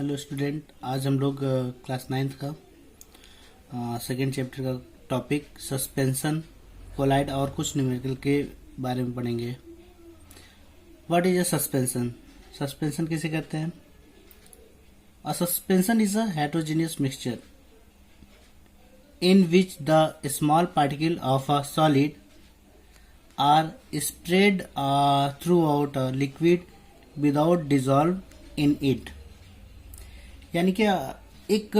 Hello student, आज हम लोग क्लास 9th का सेकेंड चैप्टर का टॉपिक सस्पेंशन, कोलाइड और कुछ न्यूमेरिकल के बारे में पढ़ेंगे। What is a suspension? Suspension किसे कहते हैं? A suspension is a heterogeneous mixture in which the small particle of a solid are spread throughout a liquid without dissolve in it. यानी कि एक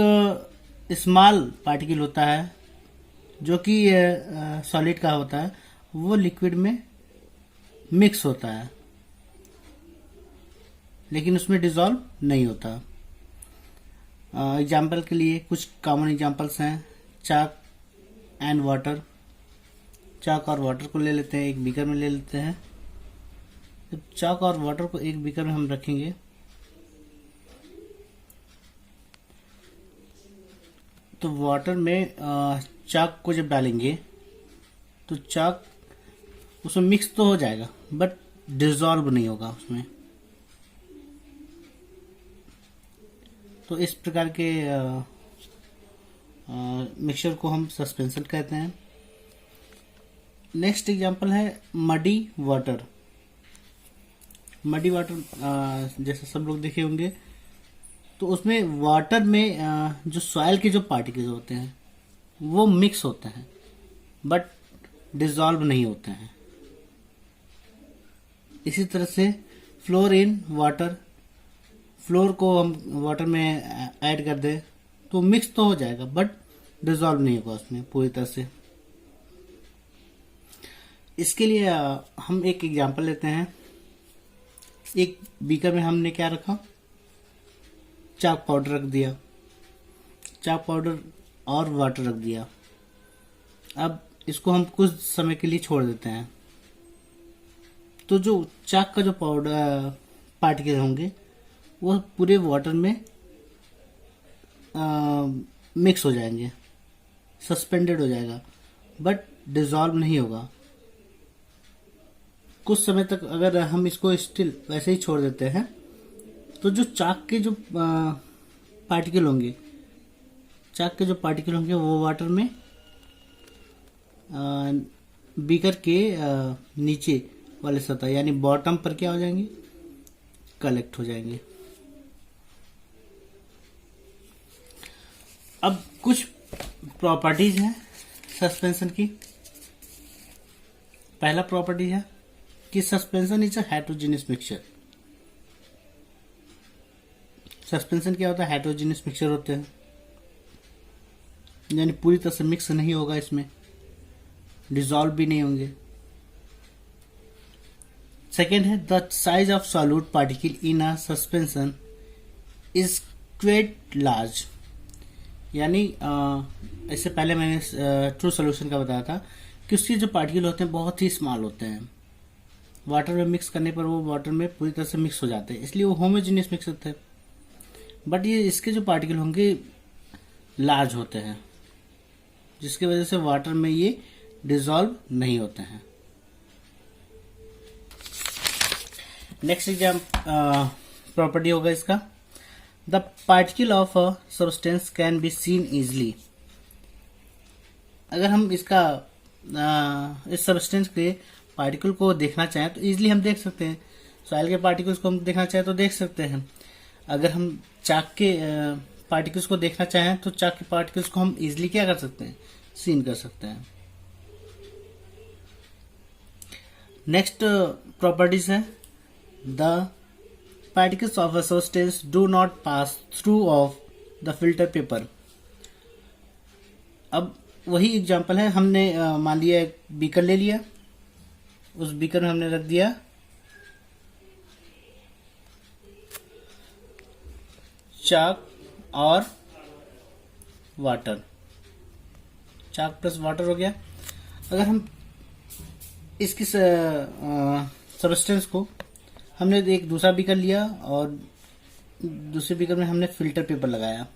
स्मॉल पार्टिकल होता है जो कि सॉलिड का होता है, वो लिक्विड में मिक्स होता है लेकिन उसमें डिजॉल्व नहीं होता। एग्जाम्पल के लिए कुछ कॉमन एग्जाम्पल्स हैं चाक एंड वाटर। चाक और वाटर को ले लेते हैं, एक बीकर में ले लेते हैं। जब चाक और वाटर को एक बीकर में हम रखेंगे तो वाटर में चाक को जब डालेंगे तो चाक उसमें मिक्स तो हो जाएगा बट डिसॉल्व नहीं होगा उसमें। तो इस प्रकार के मिक्सचर को हम सस्पेंशन कहते हैं। नेक्स्ट एग्जांपल है मडी वाटर। मडी वाटर जैसे सब लोग देखे होंगे, तो उसमें वाटर में जो सॉइल के जो पार्टिकल्स होते हैं वो मिक्स होते हैं बट डिसॉल्व नहीं होते हैं। इसी तरह से फ्लोर इन वाटर, फ्लोर को हम वाटर में ऐड कर दें तो मिक्स तो हो जाएगा बट डिसॉल्व नहीं होगा उसमें पूरी तरह से। इसके लिए हम एक एग्जांपल लेते हैं। एक बीकर में हमने क्या रखा, चाक पाउडर रख दिया, चाक पाउडर और वाटर रख दिया। अब इसको हम कुछ समय के लिए छोड़ देते हैं तो जो चाक का जो पाउडर पार्टिकल होंगे वो पूरे वाटर में मिक्स हो जाएंगे, सस्पेंडेड हो जाएगा बट डिसॉल्व नहीं होगा। कुछ समय तक अगर हम इसको स्टिल वैसे ही छोड़ देते हैं तो जो चाक के जो पार्टिकल होंगे, चाक के जो पार्टिकल होंगे वो वाटर में बीकर के नीचे वाले सतह यानी बॉटम पर क्या हो जाएंगे, कलेक्ट हो जाएंगे। अब कुछ प्रॉपर्टीज हैं सस्पेंशन की। पहला प्रॉपर्टी है कि suspension is a heterogeneous mixture. Suspension क्या होता है? हेटेरोजेनियस मिक्सचर होते हैं, यानी पूरी तरह से मिक्स नहीं होगा, इसमें डिसॉल्व भी नहीं होंगे। सेकेंड है the size of solute particle in a suspension is quite large. यानी इससे पहले मैंने ट्रू सॉल्यूशन का बताया था कि उसके जो पार्टिकल होते हैं बहुत ही स्मॉल होते हैं। वाटर में मिक्स करने पर वो वाटर में पूरी तरह से मिक्स हो जाते हैं, इसलिए वो होमोजेनियस मिक्स होते हैं। बट ये इसके जो पार्टिकल होंगे लार्ज होते हैं जिसकी वजह से वाटर में ये डिसॉल्व नहीं होते हैं। नेक्स्ट प्रॉपर्टी होगा इसका, the particle of a substance can be seen easily. अगर हम इसका इस सब्सटेंस के पार्टिकल को देखना चाहें तो इजिली हम देख सकते हैं। सॉइल के पार्टिकल्स को हम देखना चाहें तो देख सकते हैं। अगर हम चाक के पार्टिकल्स को देखना चाहें तो चाक के पार्टिकल्स को हम इजिली क्या कर सकते हैं, सीन कर सकते हैं। नेक्स्ट प्रॉपर्टीज है the particles of a substance do not pass through of the filter paper. अब वही एग्जांपल है, हमने मान लिया एक बीकर ले लिया, उस बीकर में हमने रख दिया चाक और वाटर, चाक प्लस वाटर हो गया। अगर हम इसकी सब्सटेंस को हमने एक दूसरा बीकर लिया और दूसरे बीकर में हमने फिल्टर पेपर लगाया।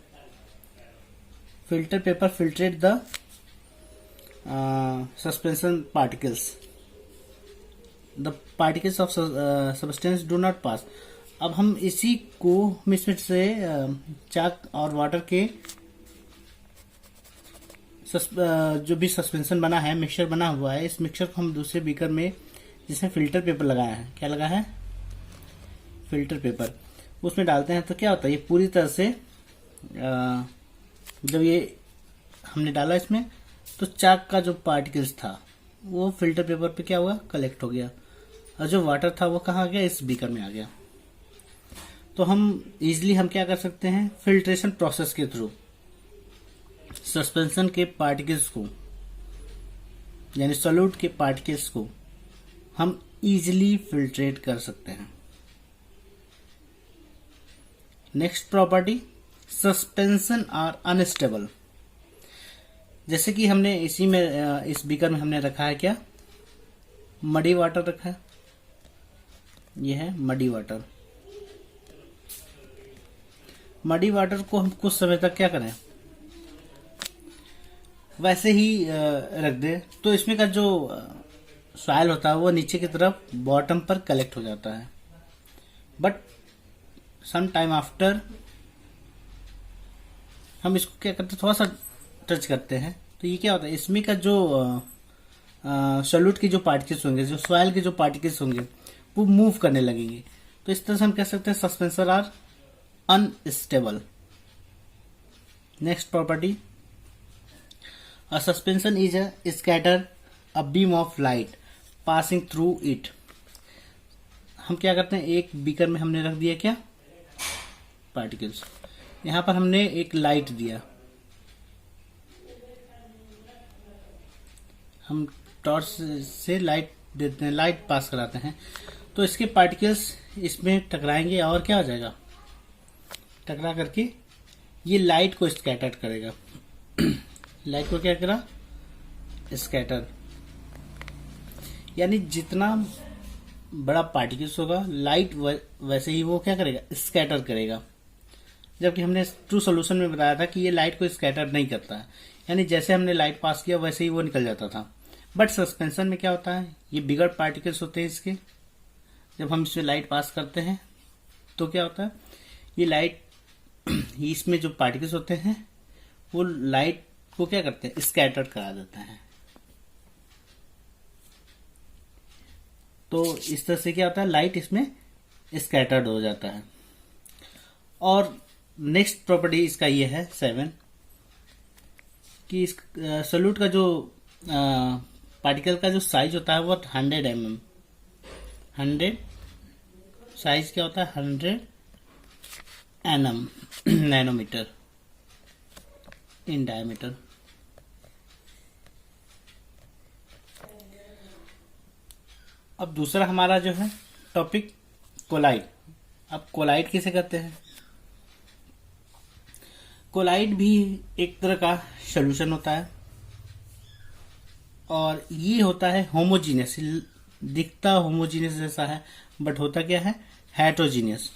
Filter paper filtrate the suspension particles, the particles of substance do not pass. अब हम इसी को इसमें से चाक और वाटर के जो भी सस्पेंशन बना है, मिक्सचर बना हुआ है, इस मिक्सचर को हम दूसरे बीकर में, जिसमें फिल्टर पेपर लगाया है, क्या लगा है, फिल्टर पेपर, उसमें डालते हैं। तो क्या होता है, ये पूरी तरह से जब ये हमने डाला इसमें, तो चाक का जो पार्टिकल्स था वो फिल्टर पेपर पे क्या हुआ, कलेक्ट हो गया, और जो वाटर था वो कहाँ आ गया, इस बीकर में आ गया। तो हम इजिली हम क्या कर सकते हैं, फिल्ट्रेशन प्रोसेस के थ्रू सस्पेंशन के पार्टिकल्स को, यानी सॉल्यूट के पार्टिकल्स को हम इजिली फिल्ट्रेट कर सकते हैं। Next property, suspension are unstable. जैसे कि हमने इसी में इस बीकर में हमने रखा है क्या, मडी वाटर रखा है, यह है मडी वाटर। मडी वाटर को हम कुछ समय तक क्या करें, वैसे ही रख दे, तो इसमें का जो सॉइल होता है वो नीचे की तरफ बॉटम पर कलेक्ट हो जाता है। बट सम टाइम आफ्टर हम इसको क्या करते हैं, थोड़ा सा टच करते हैं, तो ये क्या होता है, इसमें का जो सॉल्यूट के जो पार्टिकल्स होंगे, जो सॉइल के जो पार्टिकल्स होंगे, वो मूव करने लगेंगे। तो इस तरह से हम कह सकते हैं suspension are unstable. Next property, a suspension is a scatter a beam of light passing through it। हम क्या करते हैं, एक बीकर में हमने रख दिया क्या, पार्टिकल्स, यहां पर हमने एक लाइट दिया, हम टॉर्च से लाइट देते हैं, लाइट पास कराते हैं, तो इसके पार्टिकल्स इसमें टकराएंगे और क्या हो जाएगा, टकरा करके ये लाइट को स्कैटर करेगा। लाइट को क्या करा, स्कैटर, यानी जितना बड़ा पार्टिकल्स होगा लाइट वैसे ही वो क्या करेगा, स्कैटर करेगा। जबकि हमने ट्रू सॉल्यूशन में बताया था कि ये लाइट को स्कैटर नहीं करता है, यानी जैसे हमने लाइट पास किया वैसे ही वो निकल जाता था। बट सस्पेंशन में क्या होता है, ये बिगर पार्टिकल्स होते हैं इसके, जब हम इसमें लाइट पास करते हैं तो क्या होता है, ये लाइट इसमें जो पार्टिकल्स होते हैं वो लाइट को क्या करते हैं, स्कैटर करा देते हैं। तो इस तरह से क्या होता है, लाइट इसमें स्कैटर्ड हो जाता है। और नेक्स्ट प्रॉपर्टी इसका ये है 7, कि इस सॉल्यूट का जो पार्टिकल का जो साइज होता है वो 100 mm, 100 साइज क्या होता है, 100 nm नैनोमीटर इन डायमीटर। अब दूसरा हमारा जो है टॉपिक, कोलाइड। अब कोलाइड किसे कहते हैं, कोलाइड भी एक तरह का सॉल्यूशन होता है, और ये होता है होमोजीनियस, दिखता होमोजीनियस जैसा है, बट होता क्या है, हेटेरोजीनियस।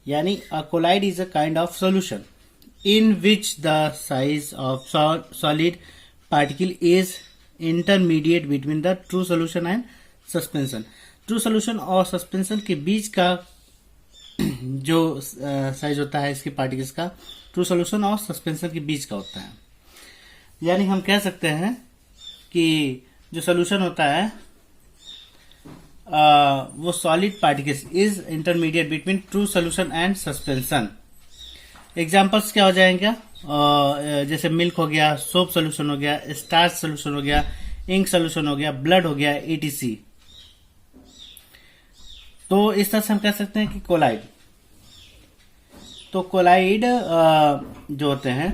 यानी अ colloid is a kind of solution in which the size of solid particle is intermediate between the true solution and suspension। true solution और suspension के बीच का जो साइज होता है इसके पार्टिकल्स का, true solution और suspension के बीच का होता है। यानी हम कह सकते हैं कि जो सोल्यूशन होता है वो solid particles is intermediate between true solution and suspension. Examples क्या हो जाएंगे, जैसे मिल्क हो गया, सोप सोल्यूशन हो गया, स्टार्च सोल्यूशन हो गया, इंक सोल्यूशन हो गया, ब्लड हो गया, etc। तो इस तरह से हम कह सकते हैं कि कोलाइड, तो कोलाइड जो होते हैं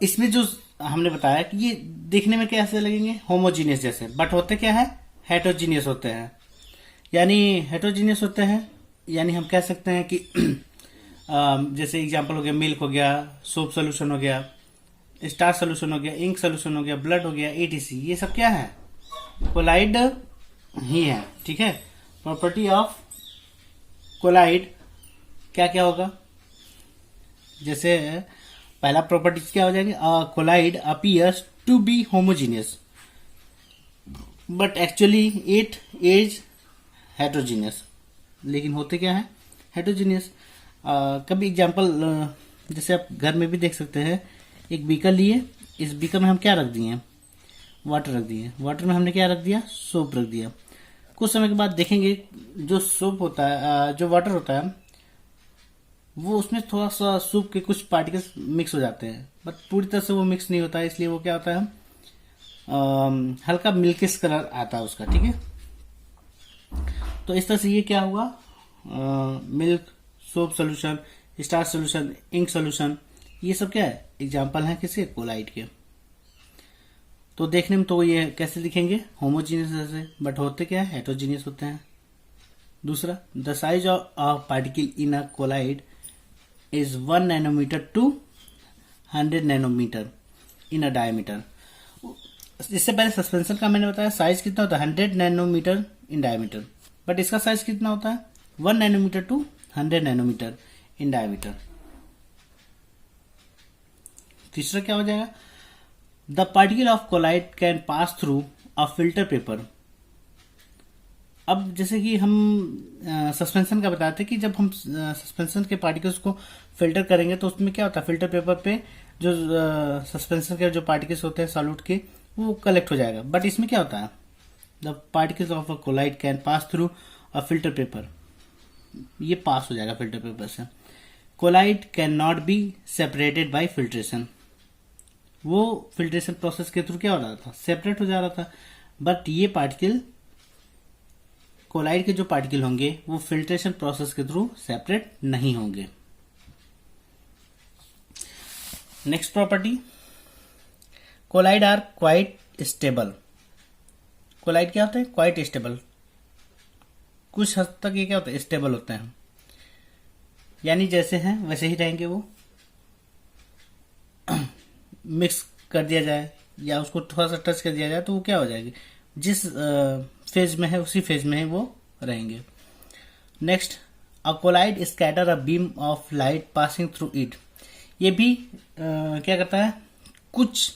इसमें जो हमने बताया कि ये देखने में कैसे लगेंगे, होमोजीनियस जैसे, बट होते क्या है, हेटेरोजीनियस होते हैं। यानी हेटेरोजीनियस होते हैं, यानी हम कह सकते हैं कि जैसे एग्जांपल हो गया, मिल्क हो गया, सोप सोल्यूशन हो गया, स्टार सोल्यूशन हो गया, इंक सोल्यूशन हो गया, ब्लड हो गया, etc। ये सब क्या है, कोलाइड ही है। ठीक है, प्रॉपर्टी ऑफ कोलाइड क्या क्या होगा, जैसे पहला प्रॉपर्टी क्या हो जाएगी, colloid appears to be homogeneous but actually it is heterogeneous, लेकिन होते क्या है हेट्रोजीनियस। कभी एग्जांपल जैसे आप घर में भी देख सकते हैं, एक बीकर लिए, इस बीकर में हम क्या रख दिए, वाटर रख दिए, वाटर में हमने क्या रख दिया, सोप रख दिया। कुछ समय के बाद देखेंगे जो सोप होता है, जो वाटर होता है, वो उसमें थोड़ा सा सूप के कुछ पार्टिकल्स मिक्स हो जाते हैं, बट पूरी तरह से वो मिक्स नहीं होता है, इसलिए वो क्या होता है, हल्का मिल्किश कलर आता है उसका, ठीक है। तो इस तरह से ये क्या हुआ, milk, soap solution, starch solution, ink solution, ये सब क्या है, एग्जाम्पल है किसी कोलाइड के। तो देखने में तो ये कैसे दिखेंगे, होमोजीनियस जैसे, बट होते क्या है, हेट्रोजीनियस होते हैं। दूसरा, the size of particle in a colloid is 1 nanometer to 100 nanometer in a diameter. इससे पहले सस्पेंशन का मैंने बताया साइज कितना होता है, 100 नैनोमीटर इन डायमीटर, बट इसका साइज कितना होता है, 1 nanometer to 100 nanometer in diameter. तीसरा क्या हो जाएगा, the particle of colloid can pass through a filter paper. अब जैसे कि हम सस्पेंशन का बताते हैं कि जब हम सस्पेंशन के पार्टिकल्स को फिल्टर करेंगे तो उसमें क्या होता है, फिल्टर पेपर पे जो सस्पेंशन के जो पार्टिकल्स होते हैं सॉल्यूट के, वो कलेक्ट हो जाएगा। बट इसमें क्या होता है, the particles of a colloid can pass through a filter paper, ये पास हो जाएगा फिल्टर पेपर से। Colloid can not be separated by filtration, वो फिल्ट्रेशन प्रोसेस के थ्रू क्या हो रहा था, सेपरेट हो जा रहा था, बट ये पार्टिकल, कोलाइड के जो पार्टिकल होंगे वो फिल्ट्रेशन प्रोसेस के थ्रू सेपरेट नहीं होंगे। Next property, colloid are quite stable. Colloid क्या होता है, क्वाइट स्टेबल, कुछ हद तक ये क्या होता है, स्टेबल होते हैं, यानी जैसे हैं वैसे ही रहेंगे। वो मिक्स कर दिया जाए या उसको थोड़ा सा टच कर दिया जाए तो वो क्या हो जाएगी, जिस फेज में है उसी फेज में है वो रहेंगे। Next, a colloid scatter a beam of light passing through it. ये भी क्या करता है, कुछ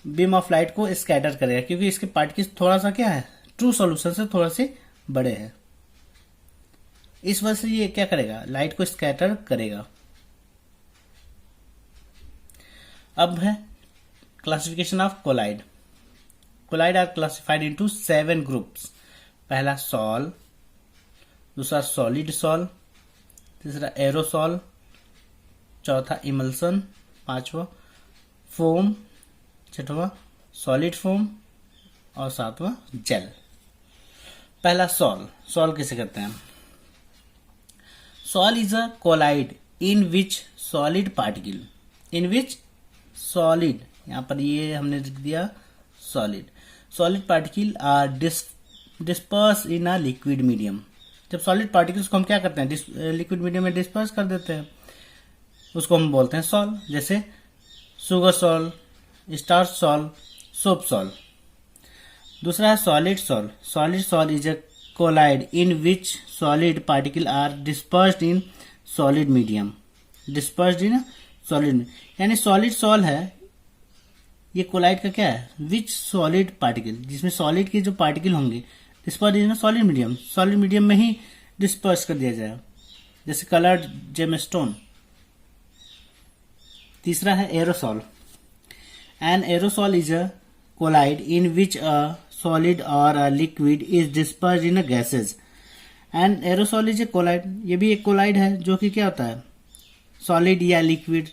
बीम ऑफ लाइट को स्कैटर करेगा, क्योंकि इसके पार्टिकल्स थोड़ा सा क्या है, ट्रू सॉल्यूशन से थोड़ा से बड़े हैं, इस वजह से ये क्या करेगा, लाइट को स्कैटर करेगा। अब है classification of colloid. Colloid are classified into 7 groups. पहला सॉल, दूसरा सॉलिड सॉल, तीसरा एरोसॉल, चौथा इमल्सन, पांचवा फोम, छठवां सॉलिड फोम और सातवां जेल। पहला सॉल, सॉल कैसे करते हैं, sol is a colloid in which solid particle, in which solid, यहां पर ये हमने लिख दिया solid, solid particle are disperse in a liquid medium. जब सॉलिड पार्टिकल्स को हम क्या करते हैं, लिक्विड मीडियम में डिस्पर्स कर देते हैं, उसको हम बोलते हैं सॉल, जैसे sugar sol, starch sol, soap sol. दूसरा है solid sol. Solid sol is a colloid in which solid particle are dispersed in solid medium, dispersed in solid, यानी सॉलिड सॉल है ये कोलाइड का क्या है, विच सॉलिड पार्टिकल, जिसमें solid के जो पार्टिकल होंगे disperse in solid medium, solid medium में ही डिस्पर्स कर दिया जाए, जैसे कलर्ड जेमस्टोन। तीसरा है aerosol. An aerosol is a colloid in which a solid or a liquid is dispersed in a gases. An aerosol is a colloid, ये भी एक कोलाइड है जो कि क्या होता है, सॉलिड या लिक्विड,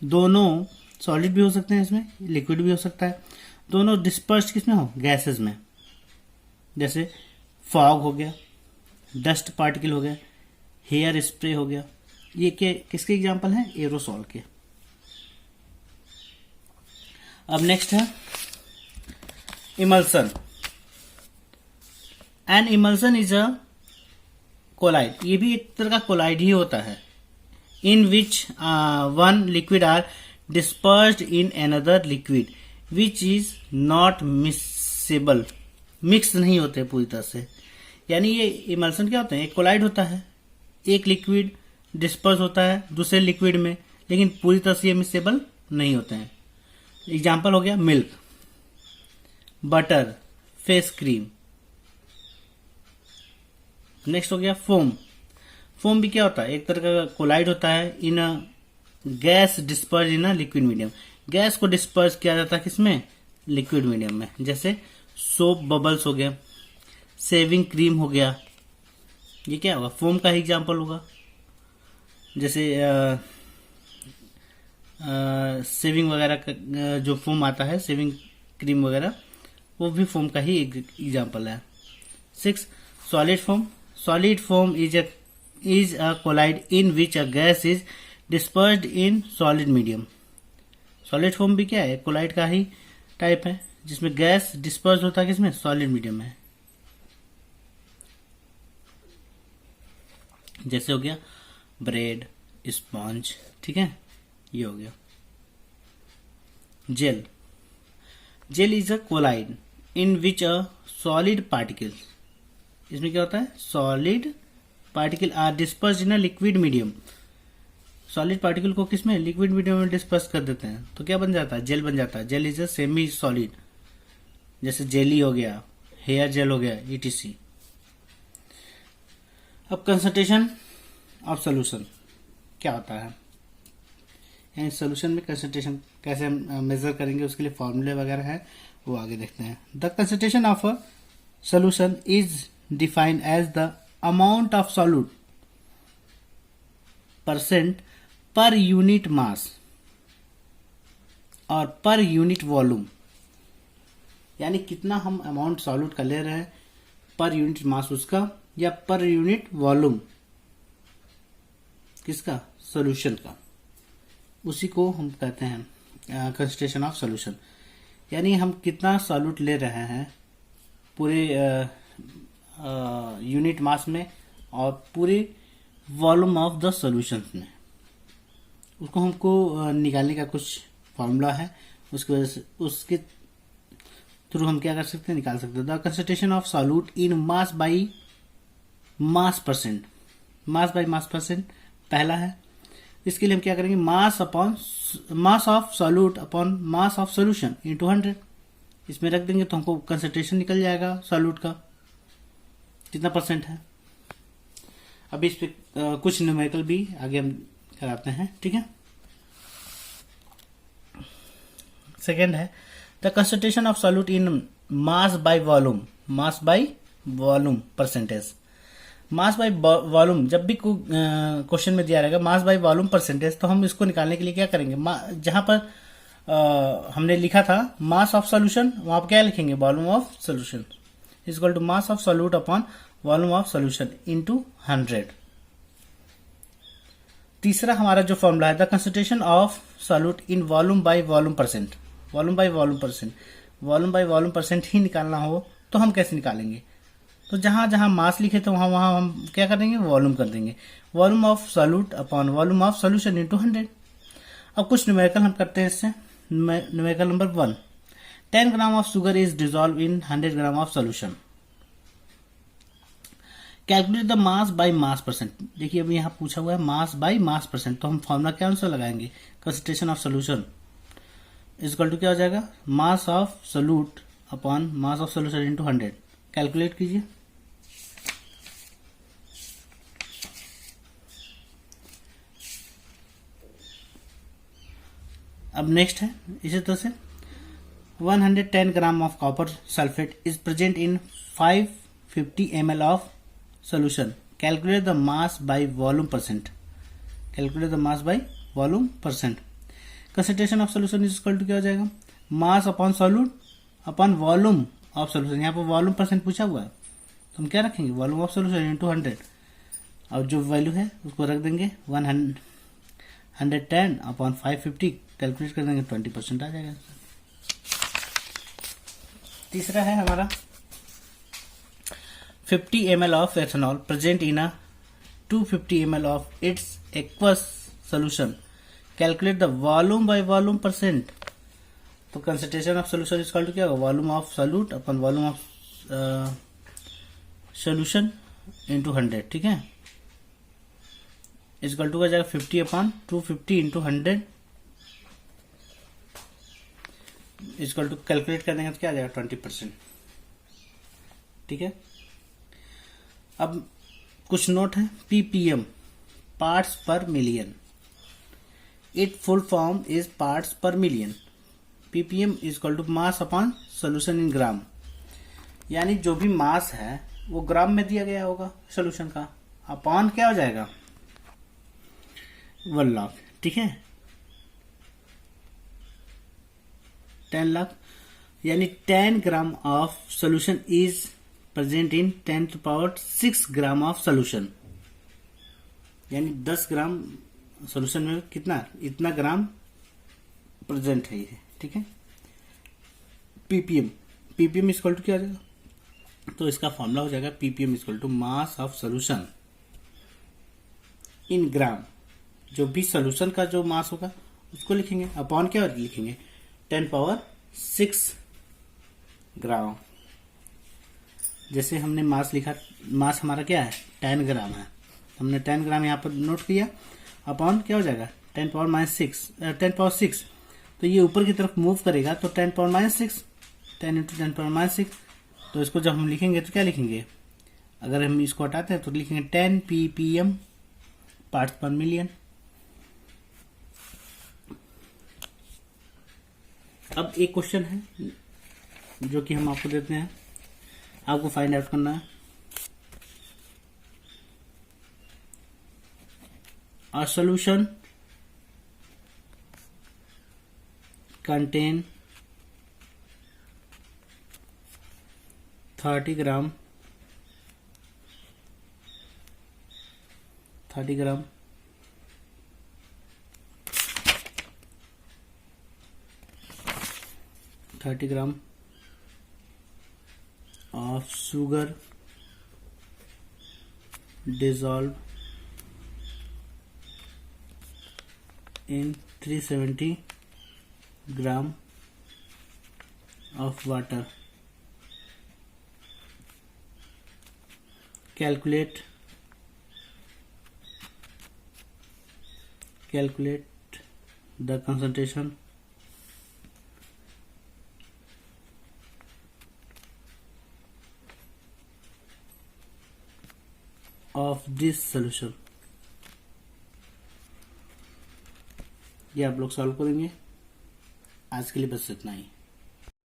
दोनों सॉलिड भी हो सकते हैं इसमें, लिक्विड भी हो सकता है, दोनों डिस्पर्स्ड किसमें हो, गैसेस में, जैसे फॉग हो गया, डस्ट पार्टिकल हो गया, हेयर स्प्रे हो गया, ये किसके एग्जांपल हैं, एरोसॉल के। अब नेक्स्ट है emulsion. An emulsion is a colloid, ये भी एक तरह का कोलाइड ही होता है, in which one liquid are dispersed in another liquid which is not mixable, mix नहीं होते पूरी तरह से, यानी ये इमल्सन क्या होते हैं, एक कोलाइड होता है, एक लिक्विड डिस्पर्स होता है दूसरे लिक्विड में, लेकिन पूरी तरह से ये मिक्सेबल नहीं होते हैं। एग्जाम्पल हो गया milk, butter, face cream. Next हो गया फोम। फोम भी क्या होता है, एक तरह का कोलाइड होता है in a gas disperse in a liquid medium. Gas को डिस्पर्ज किया जाता है किसमें, लिक्विड मीडियम में। जैसे सोप बबल्स हो गया, सेविंग क्रीम हो गया, ये क्या होगा, फोम का ही एग्जाम्पल होगा। जैसे सेविंग वगैरह का जो फोम आता है, सेविंग क्रीम वगैरह, वो भी फोम का ही एग्जाम्पल है। 6 solid foam. Solid foam is a colloid in which a gas is dispersed in solid medium. Solid foam भी क्या है, कोलाइड का ही टाइप है जिसमें गैस डिस्पर्स होता है किसमें, सॉलिड मीडियम में। जैसे हो गया ब्रेड, स्पॉन्ज, ठीक है, ये हो गया। Gel. Gel is a colloid in which a solid particle, इसमें क्या होता है, solid particle are disperse in a liquid medium. Solid particle को किसमें, लिक्विड मीडियम में डिस्पर्स कर देते हैं तो क्या बन जाता है, जेल बन जाता है। Gel is a semi solid, जैसे जेली हो गया, हेयर जेल हो गया, etc। अब कंसंट्रेशन ऑफ सोल्यूशन क्या होता है, यानी सोल्यूशन में कंसंट्रेशन कैसे हम मेजर करेंगे, उसके लिए फॉर्मूले वगैरह है, वो आगे देखते हैं। The concentration of a solution is defined as the amount of solute percent per unit mass और पर यूनिट वॉल्यूम, यानी कितना हम अमाउंट सॉल्यूट का ले रहे हैं, पर यूनिट मास उसका या पर यूनिट वॉल्यूम किसका, सॉल्यूशन का, उसी को हम कहते हैं कंसंट्रेशन ऑफ सॉल्यूशन। यानी हम कितना सॉल्यूट ले रहे हैं पूरे यूनिट मास में और पूरे वॉल्यूम ऑफ द सॉल्यूशन में, उसको हमको निकालने का कुछ फॉर्मूला है, उसकी वजह से उसके थ्रू हम क्या कर सकते हैं, निकाल सकते हैं। The concentration of solute in mass by mass percent. Mass by mass percent पहला है, इसके लिए हम क्या करेंगे, mass upon mass of solute upon mass of solution into 100, इसमें रख देंगे तो हमको कंसंट्रेशन निकल जाएगा सॉल्यूट का कितना परसेंट है। अभी इस पे कुछ न्यूमेरिकल भी आगे हम कराते हैं, ठीक है। सेकेंड है the concentration of solute in mass by volume. Mass by volume percentage. Mass by volume जब भी क्वेश्चन में दिया रहेगा मास बाय वॉल्यूम परसेंटेज, तो हम इसको निकालने के लिए क्या करेंगे, जहां पर हमने लिखा था मास ऑफ सॉल्यूशन, वहां पर क्या लिखेंगे, volume of solution is equal to mass of solute upon volume of solution into 100। तीसरा हमारा जो फॉर्मूला है the concentration of solute in volume by volume percent. Volume by volume percent, volume by volume percent ही निकालना हो तो हम कैसे निकालेंगे, तो जहां जहां मास लिखे तो वहां वहां हम क्या करेंगे, वॉल्यूम कर देंगे। Volume of solute upon volume of solution into 100। अब कुछ न्यूमेरिकल हम करते हैं इससे। Numerical number 1, 10 gram of sugar is dissolve in 100 gram of solution. Calculate the mass by mass percent. देखिए अभी यहाँ पूछा हुआ है मास बाय मास परसेंट, तो हम फॉर्मूला क्या आंसर लगाएंगे, concentration of solution is equal to क्या हो जाएगा, mass of solute upon mass of solution into 100। Calculate कीजिए। अब नेक्स्ट है इसी तरह से 110 gram of copper sulphate is present in 550 ml of solution. Calculate the mass by volume percent. Calculate the mass by volume percent. Concentration of solution is equal to क्या हो जाएगा, mass upon solute upon volume of solution। यहाँ पर volume percent पूछा हुआ है तो हम क्या रखेंगे, वॉल्यूम ऑफ सोल्यूशन इंटू 100, और जो वैल्यू है उसको रख देंगे 110 अपॉन 550, कैलकुलेट कर देंगे 20% आ जाएगा। तीसरा है हमारा 50 ml of ethanol present in a 250 ml of its aqueous solution. Calculate the volume by volume percent. तो concentration of solution is equal to क्या होगा, volume of solute upon volume of solution into 100, ठीक है, is equal to क्या जाएगा 50 upon 250 into 100 is equal to calculate कर देंगे तो क्या आ जाएगा 20%, ठीक है। अब कुछ नोट है। PPM, parts per million, it full form is parts per million. PPM is equal to mass upon solution in gram, यानी जो भी मास है वो ग्राम में दिया गया होगा सोल्यूशन का, अपॉन क्या हो जाएगा 1 लाख, ठीक है 10 लाख, यानी 10 gram of solution is present in 10⁶ gram of solution, यानी 10 ग्राम सोल्यूशन में कितना, इतना ग्राम प्रेजेंट है ये, ठीक है। पीपीएम, पीपीएम इक्वल टू क्या हो जाएगा, तो इसका फॉर्मूला हो जाएगा PPM equal to mass of solution in gram, जो भी सोल्यूशन का जो मास होगा उसको लिखेंगे, अपॉन क्या लिखेंगे 10⁶ ग्राम। जैसे हमने मास लिखा, मास हमारा क्या है 10 ग्राम है, हमने 10 ग्राम यहाँ पर नोट किया, अपॉन क्या हो जाएगा 10⁻⁶, तो ये ऊपर की तरफ मूव करेगा तो 10⁻⁶, 10 × 10⁻⁶, तो इसको जब हम लिखेंगे तो क्या लिखेंगे, अगर हम इसको हटाते हैं तो लिखेंगे 10 ppm पार्ट्स पर मिलियन। अब एक क्वेश्चन है जो कि हम आपको देते हैं, आपको फाइंड आउट करना है। A solution contain 30 gram of sugar dissolved in 370 gram of water. Calculate the concentration of this solution। ये आप लोग सॉल्व करेंगे। आज के लिए बस इतना ही।